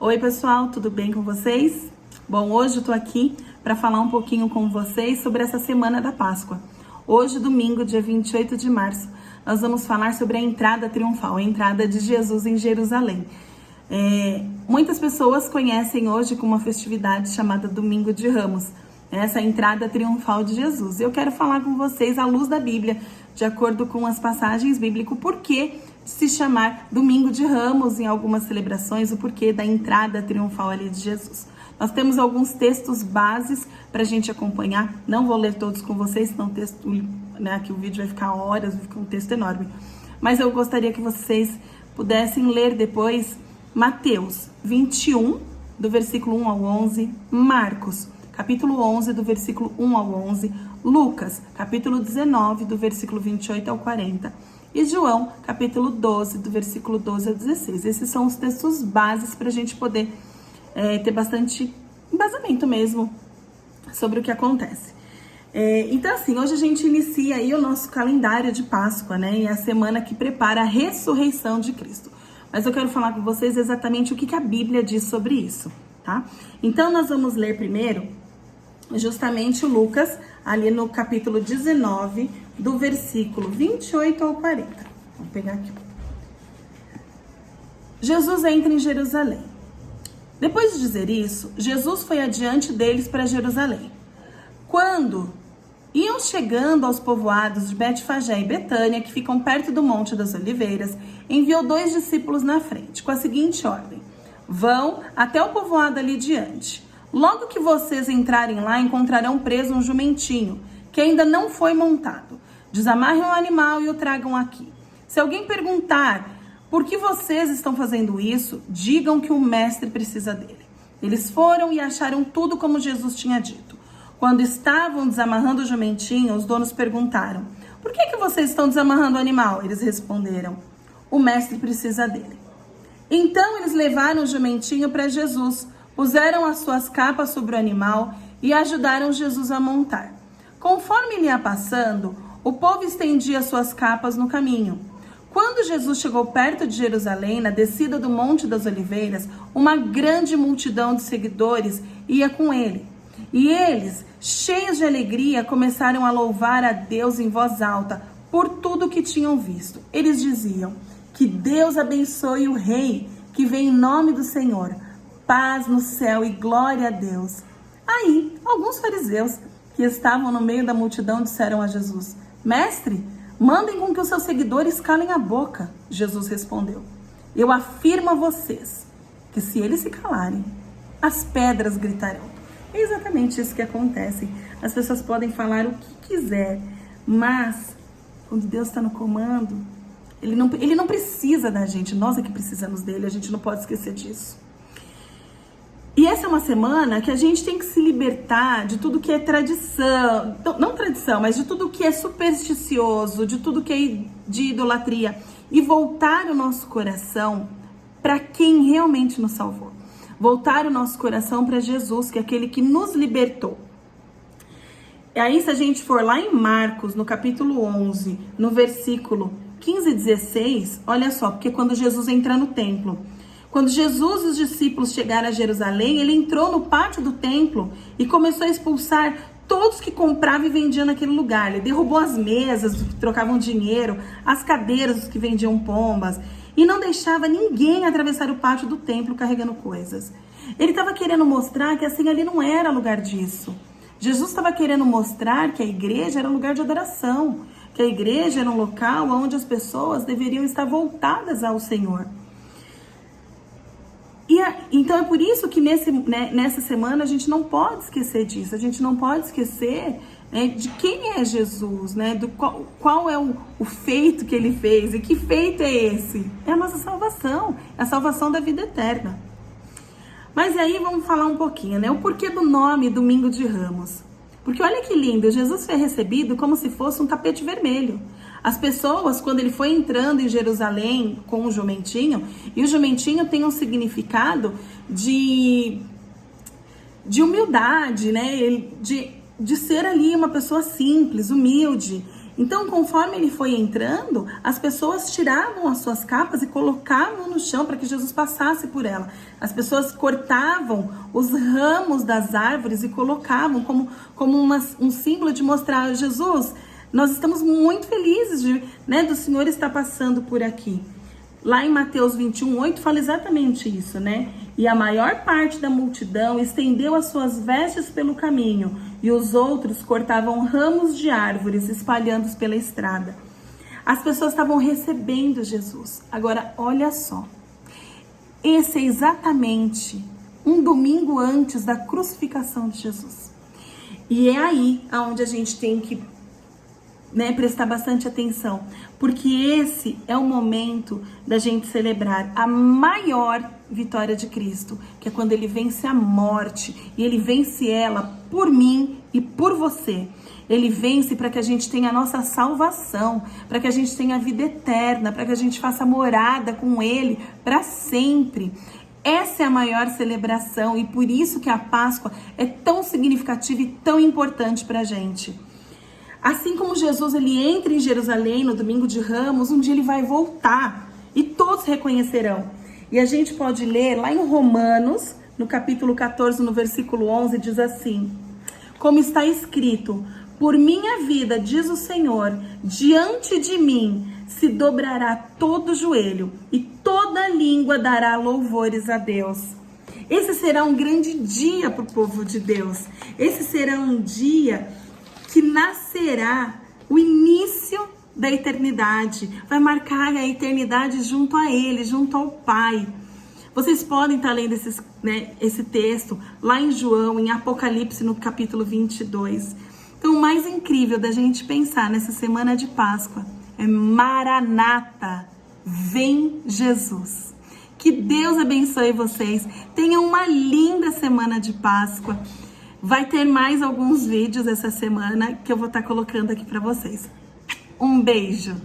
Oi pessoal, tudo bem com vocês? Bom, hoje eu tô aqui para falar um pouquinho com vocês sobre essa semana da Páscoa. Hoje, domingo, dia 28 de março, nós vamos falar sobre a entrada triunfal, a entrada de Jesus em Jerusalém. Muitas pessoas conhecem hoje como uma festividade chamada Domingo de Ramos, essa entrada triunfal de Jesus. Eu quero falar com vocês à luz da Bíblia, de acordo com as passagens bíblicas, por que se chamar Domingo de Ramos em algumas celebrações, o porquê da entrada triunfal ali de Jesus. Nós temos alguns textos bases para a gente acompanhar. Não vou ler todos com vocês, senão o texto, que o vídeo vai ficar horas, vai ficar um texto enorme. Mas eu gostaria que vocês pudessem ler depois Mateus 21, do versículo 1 ao 11, Marcos, capítulo 11, do versículo 1 ao 11, Lucas, capítulo 19, do versículo 28 ao 40, e João, capítulo 12, do versículo 12 ao 16. Esses são os textos bases para a gente poder ter bastante embasamento mesmo sobre o que acontece. Então assim, hoje a gente inicia aí o nosso calendário de Páscoa, né? E a semana que prepara a ressurreição de Cristo. Mas eu quero falar com vocês exatamente o que a Bíblia diz sobre isso, tá? Então nós vamos ler primeiro justamente o Lucas, ali no capítulo 19, do versículo 28 ao 40. Vou pegar aqui. Jesus entra em Jerusalém. Depois de dizer isso, Jesus foi adiante deles para Jerusalém. Quando iam chegando aos povoados de Betfagé e Betânia, que ficam perto do Monte das Oliveiras, enviou 2 discípulos na frente, com a seguinte ordem: vão até o povoado ali diante. Logo que vocês entrarem lá, encontrarão preso um jumentinho, que ainda não foi montado. Desamarrem o animal e o tragam aqui. Se alguém perguntar por que vocês estão fazendo isso, digam que o mestre precisa dele. Eles foram e acharam tudo como Jesus tinha dito. Quando estavam desamarrando o jumentinho, os donos perguntaram: por que vocês estão desamarrando o animal? Eles responderam: o mestre precisa dele. Então eles levaram o jumentinho para Jesus, puseram as suas capas sobre o animal e ajudaram Jesus a montar. Conforme ele ia passando, o povo estendia suas capas no caminho. Quando Jesus chegou perto de Jerusalém, na descida do Monte das Oliveiras, uma grande multidão de seguidores ia com ele. E eles, cheios de alegria, começaram a louvar a Deus em voz alta por tudo que tinham visto. Eles diziam: que Deus abençoe o Rei que vem em nome do Senhor. Paz no céu e glória a Deus. Aí, alguns fariseus que estavam no meio da multidão disseram a Jesus: mestre, mandem com que os seus seguidores calem a boca. Jesus respondeu: eu afirmo a vocês que se eles se calarem, as pedras gritarão. É exatamente isso que acontece. As pessoas podem falar o que quiser, mas quando Deus está no comando, Ele não precisa da gente. Nós é que precisamos dele, a gente não pode esquecer disso. E essa é uma semana que a gente tem que se libertar de tudo que é tradição, não tradição, mas de tudo que é supersticioso, de tudo que é de idolatria, e voltar o nosso coração para quem realmente nos salvou. Voltar o nosso coração para Jesus, que é aquele que nos libertou. E aí, se a gente for lá em Marcos, no capítulo 11, no versículo 15 e 16, olha só, porque quando Jesus entra no templo, quando Jesus e os discípulos chegaram a Jerusalém, ele entrou no pátio do templo e começou a expulsar todos que compravam e vendiam naquele lugar. Ele derrubou as mesas dos que trocavam dinheiro, as cadeiras dos que vendiam pombas, e não deixava ninguém atravessar o pátio do templo carregando coisas. Ele estava querendo mostrar que assim ali não era lugar disso. Jesus estava querendo mostrar que a igreja era um lugar de adoração, que a igreja era um local onde as pessoas deveriam estar voltadas ao Senhor. Então é por isso que nessa semana a gente não pode esquecer disso, a gente não pode esquecer de quem é Jesus, do qual é o feito que ele fez. E que feito é esse? É a nossa salvação, é a salvação da vida eterna. Mas aí vamos falar um pouquinho, o porquê do nome Domingo de Ramos. Porque olha que lindo, Jesus foi recebido como se fosse um tapete vermelho. As pessoas, quando ele foi entrando em Jerusalém com o jumentinho, e o jumentinho tem um significado de humildade, de ser ali uma pessoa simples, humilde. Então, conforme ele foi entrando, as pessoas tiravam as suas capas e colocavam no chão para que Jesus passasse por ela. As pessoas cortavam os ramos das árvores e colocavam como um símbolo de mostrar: Jesus, nós estamos muito felizes do Senhor estar passando por aqui. Lá em Mateus 21:8 fala exatamente isso, né? E a maior parte da multidão estendeu as suas vestes pelo caminho, e os outros cortavam ramos de árvores, espalhando-os pela estrada. As pessoas estavam recebendo Jesus. Agora, olha só. Esse é exatamente um domingo antes da crucificação de Jesus. E é aí onde a gente tem que prestar bastante atenção, porque esse é o momento da gente celebrar a maior vitória de Cristo, que é quando ele vence a morte, e ele vence ela por mim e por você. Ele vence para que a gente tenha a nossa salvação, para que a gente tenha a vida eterna, para que a gente faça morada com ele para sempre. Essa é a maior celebração, e por isso que a Páscoa é tão significativa e tão importante para a gente. Assim como Jesus ele entra em Jerusalém no domingo de Ramos, um dia ele vai voltar e todos reconhecerão. E a gente pode ler lá em Romanos, no capítulo 14, no versículo 11, diz assim: como está escrito, por minha vida, diz o Senhor, diante de mim se dobrará todo joelho e toda língua dará louvores a Deus. Esse será um grande dia para o povo de Deus. Esse será um dia que nascerá o início da eternidade, vai marcar a eternidade junto a ele, junto ao Pai. Vocês podem estar lendo esse texto lá em João, em Apocalipse, no capítulo 22. Então, o mais incrível da gente pensar nessa semana de Páscoa é Maranata, vem Jesus. Que Deus abençoe vocês, tenham uma linda semana de Páscoa. Vai ter mais alguns vídeos essa semana que eu vou estar colocando aqui para vocês. Um beijo!